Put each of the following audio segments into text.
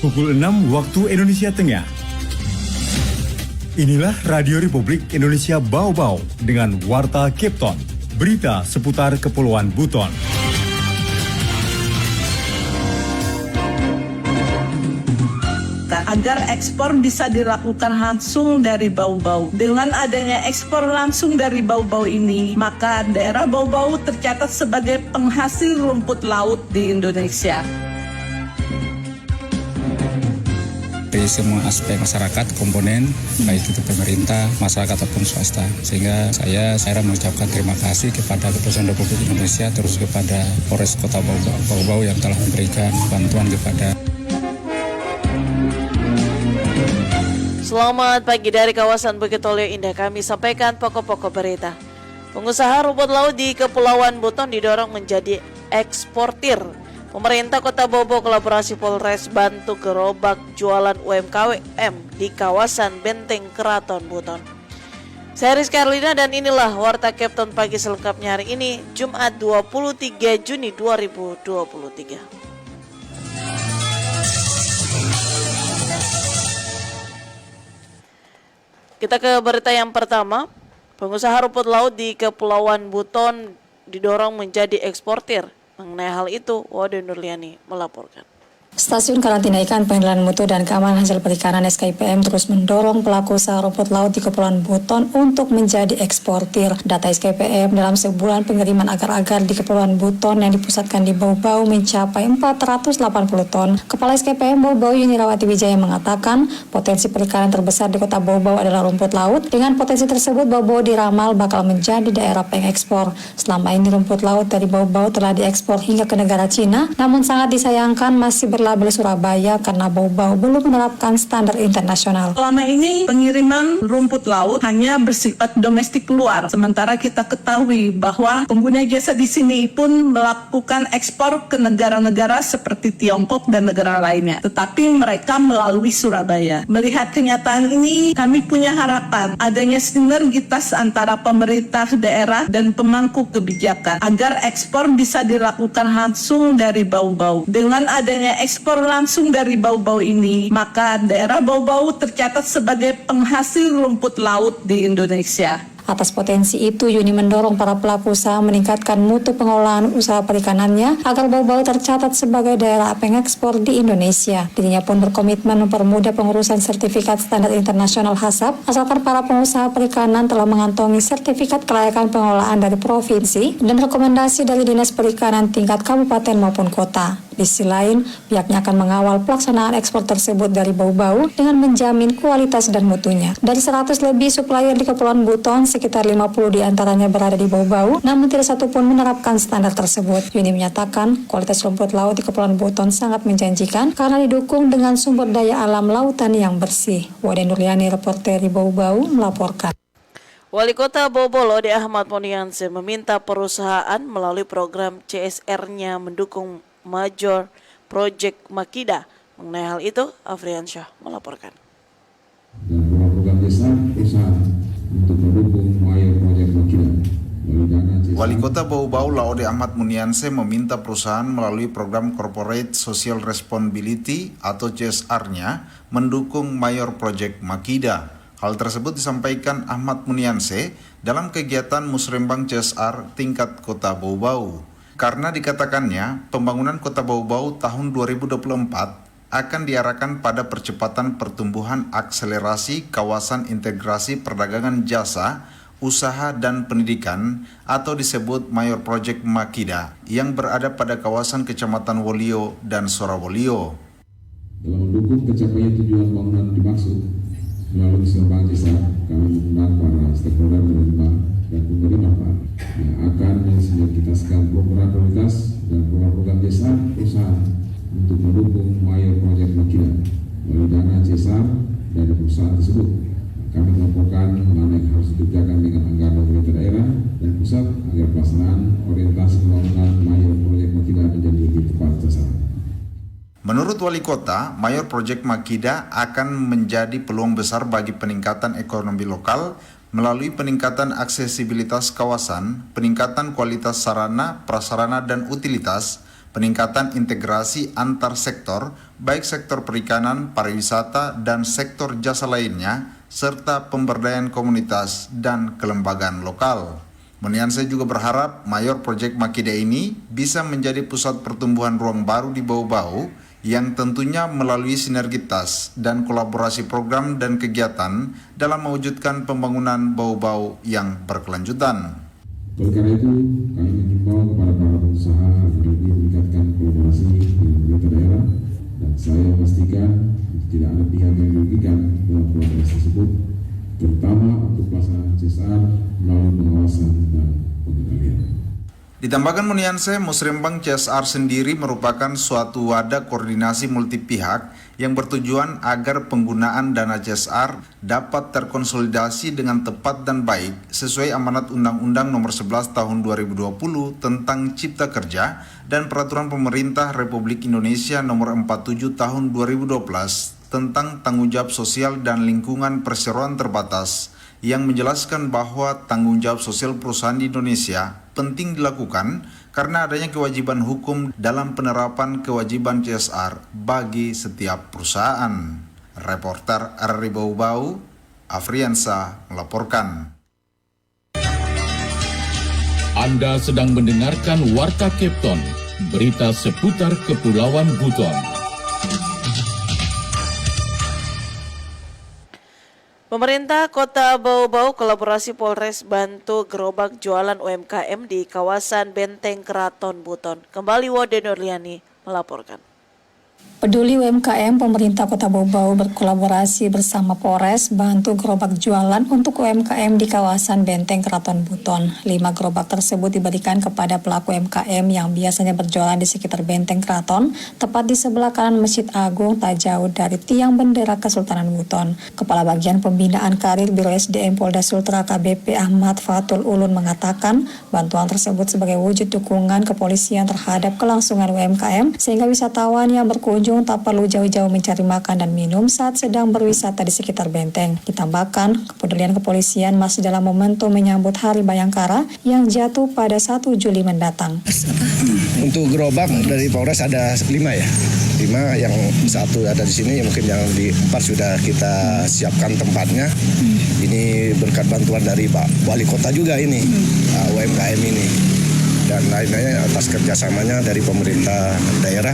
pukul 6 waktu Indonesia Tengah. Inilah Radio Republik Indonesia Bau-Bau dengan Warta Kepton, berita seputar Kepulauan Buton. Agar ekspor bisa dilakukan langsung dari Bau-Bau. Dengan adanya ekspor langsung dari Bau-Bau ini, maka daerah Bau-Bau tercatat sebagai penghasil rumput laut di Indonesia. Dari semua aspek masyarakat, komponen, baik itu pemerintah, masyarakat ataupun swasta. Sehingga saya mengucapkan terima kasih kepada Kepolisian Republik Indonesia, terus kepada Polres Kota Bau-Bau yang telah memberikan bantuan kepada. Selamat pagi dari kawasan Bukit Tolio Indah, kami sampaikan pokok-pokok berita. Pengusaha rumput laut di Kepulauan Buton didorong menjadi eksportir. Pemerintah Kota Bau-Bau kolaborasi Polres bantu gerobak jualan UMKM di kawasan Benteng Keraton Buton. Saya Rizky Arlina dan inilah Warta Kepton pagi selengkapnya hari ini, Jumat 23 Juni 2023. Kita ke berita yang pertama. Pengusaha rumput laut di Kepulauan Buton didorong menjadi eksportir. Mengenai hal itu, Wade Nurliani melaporkan. Stasiun Karantina Ikan Penilaian Mutu dan Keamanan Hasil Perikanan SKIPM terus mendorong pelaku usaha rumput laut di Kepulauan Buton untuk menjadi eksportir. Data SKIPM dalam sebulan pengiriman agar-agar di Kepulauan Buton yang dipusatkan di Bau-Bau mencapai 480 ton. Kepala SKIPM Bau-Bau Yunirawati Wijaya mengatakan potensi perikanan terbesar di kota Bau-Bau adalah rumput laut. Dengan potensi tersebut, Bau-Bau diramal bakal menjadi daerah pengekspor. Selama ini rumput laut dari Bau-Bau telah diekspor hingga ke negara Cina, namun sangat disayangkan masih label Surabaya karena Bau-Bau belum menerapkan standar internasional. Selama ini pengiriman rumput laut hanya bersifat domestik luar, sementara kita ketahui bahwa pengguna jasa di sini pun melakukan ekspor ke negara-negara seperti Tiongkok dan negara lainnya, tetapi mereka melalui Surabaya. Melihat kenyataan ini, kami punya harapan adanya sinergitas antara pemerintah daerah dan pemangku kebijakan agar ekspor bisa dilakukan langsung dari Bau-Bau. Dengan adanya ekspor langsung dari Bau-Bau ini, maka daerah Bau-Bau tercatat sebagai penghasil rumput laut di Indonesia. Atas potensi itu, Yuni mendorong para pelaku usaha meningkatkan mutu pengelolaan usaha perikanannya agar Bau-Bau tercatat sebagai daerah pengekspor di Indonesia. Dirinya pun berkomitmen mempermudah pengurusan sertifikat standar internasional HACCP asalkan para pengusaha perikanan telah mengantongi sertifikat kelayakan pengelolaan dari provinsi dan rekomendasi dari Dinas Perikanan tingkat kabupaten maupun kota. Di sisi lain, pihaknya akan mengawal pelaksanaan ekspor tersebut dari Bau-Bau dengan menjamin kualitas dan mutunya. Dari 100 lebih supplier di Kepulauan Buton, sekitar 50 diantaranya berada di Bau-Bau, namun tidak satu pun menerapkan standar tersebut. Yuni menyatakan kualitas rumput laut di Kepulauan Buton sangat menjanjikan karena didukung dengan sumber daya alam lautan yang bersih. Wade Nurliani, reporter di Bau-Bau, melaporkan. Wali Kota Bau-Bau Lode Ahmad Monianse meminta perusahaan melalui program CSR-nya mendukung Major Project Makida. Mengenai hal itu, Afrian Syah melaporkan. Dan program desa perusahaan untuk mendukung Major Project Makida. Wali Kota Bau-Bau Laode Ahmad Munianse meminta perusahaan melalui program Corporate Social Responsibility atau CSR-nya mendukung Major Project Makida. Hal tersebut disampaikan Ahmad Munianse dalam kegiatan Musrembang CSR tingkat Kota Bau-Bau. Karena dikatakannya, pembangunan Kota Bau-Bau tahun 2024 akan diarahkan pada percepatan pertumbuhan akselerasi kawasan integrasi perdagangan jasa, usaha dan pendidikan atau disebut Major Project Makida yang berada pada kawasan Kecamatan Wolio dan Sorowolio. Dalam mendukung pencapaian tujuan bangunan dimaksud, melalui Musrembang desa, kami mengundang para stakeholder penerima dan pemberi manfaat yang akan mensinergitaskan program prioritas dan program desa perusahaan untuk mendukung Major Project Makida melalui dana CSR dari perusahaan tersebut. Kami melaporkan mana yang harus dikerjakan dengan anggaran pemerintah daerah dan pusat agar pelaksanaan orientasi pembangunan Major Project Makida menjadi lebih tepat sasaran. Menurut Wali Kota, Major Project Makida akan menjadi peluang besar bagi peningkatan ekonomi lokal melalui peningkatan aksesibilitas kawasan, peningkatan kualitas sarana, prasarana dan utilitas, peningkatan integrasi antar sektor, baik sektor perikanan, pariwisata, dan sektor jasa lainnya, serta pemberdayaan komunitas dan kelembagaan lokal. Muniansyah juga berharap Mayor Proyek Makida ini bisa menjadi pusat pertumbuhan ruang baru di Bau-Bau yang tentunya melalui sinergitas dan kolaborasi program dan kegiatan dalam mewujudkan pembangunan Bau-Bau yang berkelanjutan. Oleh karena itu, kami mengimbau kepada para pengusaha agar lebih meningkatkan kolaborasi dengan pemerintah daerah, dan saya memastikan tidak ada pihak yang dirugikan dalam kolaborasi tersebut, terutama untuk pelaksanaan CSR melalui pengawasan dan pengendalian. Ditambahkan Muniansyah, Musrembang CSR sendiri merupakan suatu wadah koordinasi multipihak yang bertujuan agar penggunaan dana CSR dapat terkonsolidasi dengan tepat dan baik sesuai amanat Undang-Undang Nomor 11 Tahun 2020 tentang Cipta Kerja dan Peraturan Pemerintah Republik Indonesia Nomor 47 Tahun 2012 tentang Tanggung Jawab Sosial dan Lingkungan Perseroan Terbatas, yang menjelaskan bahwa tanggung jawab sosial perusahaan di Indonesia penting dilakukan karena adanya kewajiban hukum dalam penerapan kewajiban CSR bagi setiap perusahaan. Reporter RRI Bau-Bau, Afriansa melaporkan. Anda sedang mendengarkan Warta Kepton, berita seputar Kepulauan Buton. Pemerintah Kota Bau-Bau kolaborasi Polres bantu gerobak jualan UMKM di kawasan Benteng Keraton Buton. Kembali Wode Nurliani melaporkan. Peduli UMKM, pemerintah Kota Bau-Bau berkolaborasi bersama Polres bantu gerobak jualan untuk UMKM di kawasan Benteng Keraton Buton. 5 gerobak tersebut diberikan kepada pelaku UMKM yang biasanya berjualan di sekitar Benteng Keraton, tepat di sebelah kanan Masjid Agung, tak jauh dari tiang bendera Kesultanan Buton. Kepala Bagian Pembinaan Karir Biro SDM Polda Sultra KBP Ahmad Fatul Ulun mengatakan, bantuan tersebut sebagai wujud dukungan kepolisian terhadap kelangsungan UMKM sehingga wisatawan yang berkunjung tak perlu jauh-jauh mencari makan dan minum saat sedang berwisata di sekitar benteng. Ditambahkan, kepedulian kepolisian masih dalam momentum menyambut Hari Bayangkara yang jatuh pada 1 Juli mendatang. Untuk gerobak dari Polres ada 5 ya. 5 yang 1 ada di sini, mungkin yang di 4 sudah kita siapkan tempatnya. Ini berkat bantuan dari Pak Wali Kota juga ini, UMKM ini. Dan lain-lainnya atas kerjasamanya dari pemerintah daerah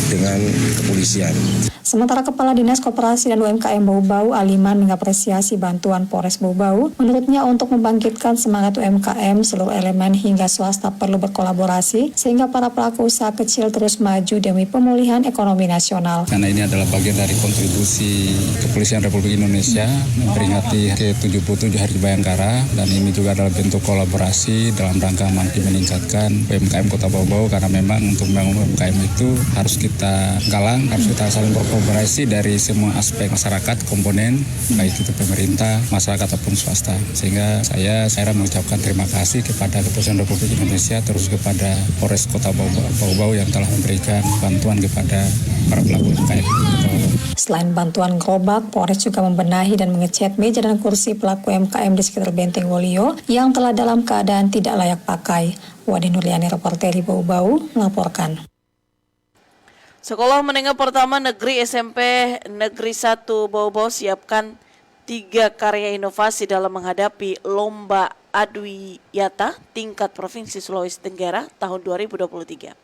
dengan kepolisian. Sementara Kepala Dinas Koperasi dan UMKM Bau-Bau Aliman mengapresiasi bantuan Polres Bau-Bau. Menurutnya untuk membangkitkan semangat UMKM, seluruh elemen hingga swasta perlu berkolaborasi sehingga para pelaku usaha kecil terus maju demi pemulihan ekonomi nasional. Karena ini adalah bagian dari kontribusi Kepolisian Republik Indonesia memperingati ke-77 Hari Bayangkara, dan ini juga adalah bentuk kolaborasi dalam rangka mampu meningkatkan UMKM Kota Bau-Bau, karena memang untuk membangun UMKM itu harus kita galang, harus kita saling berkolaborasi dari semua aspek masyarakat, komponen, baik itu pemerintah, masyarakat ataupun swasta. Sehingga saya mengucapkan terima kasih kepada Kepolisian Republik Indonesia, terus kepada Polres Kota Bau-Bau yang telah memberikan bantuan kepada para pelaku UMKM. Selain bantuan gerobak, Polres juga membenahi dan mengecat meja dan kursi pelaku UMKM di sekitar Benteng Wolio yang telah dalam keadaan tidak layak pakai. Wade Nurliani, reporter Bau-Bau, melaporkan. Sekolah Menengah Pertama Negeri SMP Negeri 1 Bau-Bau siapkan 3 karya inovasi dalam menghadapi Lomba Adwiyata tingkat Provinsi Sulawesi Tenggara tahun 2023.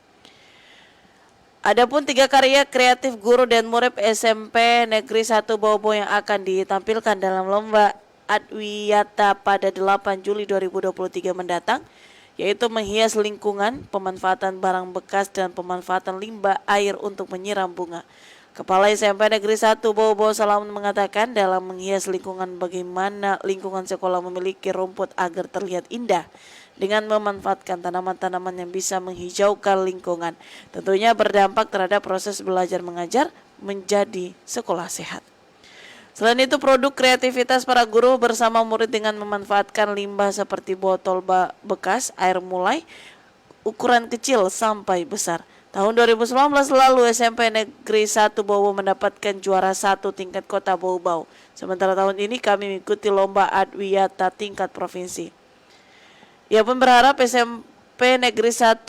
Adapun 3 karya kreatif guru dan murid SMP Negeri 1 Bau-Bau yang akan ditampilkan dalam Lomba Adwiyata pada 8 Juli 2023 mendatang, yaitu menghias lingkungan, pemanfaatan barang bekas, dan pemanfaatan limbah air untuk menyiram bunga. Kepala SMP Negeri 1 Bau-Bau Salamun mengatakan dalam menghias lingkungan, bagaimana lingkungan sekolah memiliki rumput agar terlihat indah dengan memanfaatkan tanaman-tanaman yang bisa menghijaukan lingkungan. Tentunya berdampak terhadap proses belajar mengajar menjadi sekolah sehat. Selain itu, produk kreativitas para guru bersama murid dengan memanfaatkan limbah seperti botol bekas, air mulai, ukuran kecil sampai besar. Tahun 2019 lalu SMP Negeri 1 Bau-Bau mendapatkan juara 1 tingkat kota Bau-Bau. Sementara tahun ini kami mengikuti Lomba Adwiyata tingkat provinsi. Ia pun berharap SMP Negeri 1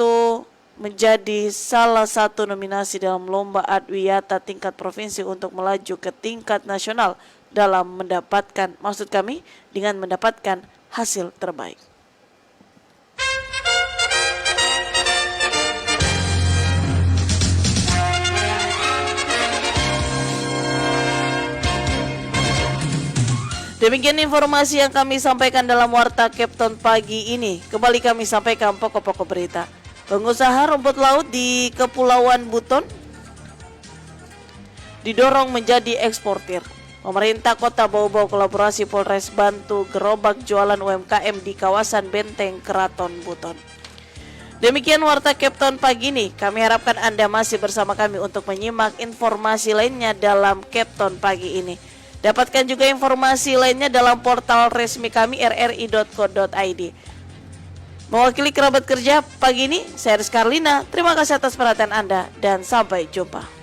menjadi salah satu nominasi dalam lomba Adwiyata tingkat provinsi untuk melaju ke tingkat nasional dalam mendapatkan hasil terbaik. Demikian informasi yang kami sampaikan dalam Warta Kepton pagi ini. Kembali kami sampaikan pokok-pokok berita. Pengusaha rumput laut di Kepulauan Buton didorong menjadi eksportir. Pemerintah Kota Bau-Bau kolaborasi Polres bantu gerobak jualan UMKM di kawasan Benteng Keraton Buton. Demikian Warta Kepton pagi ini. Kami harapkan Anda masih bersama kami untuk menyimak informasi lainnya dalam Kepton pagi ini. Dapatkan juga informasi lainnya dalam portal resmi kami rri.co.id. Mewakili kerabat kerja pagi ini, saya Rizka Arlina. Terima kasih atas perhatian Anda dan sampai jumpa.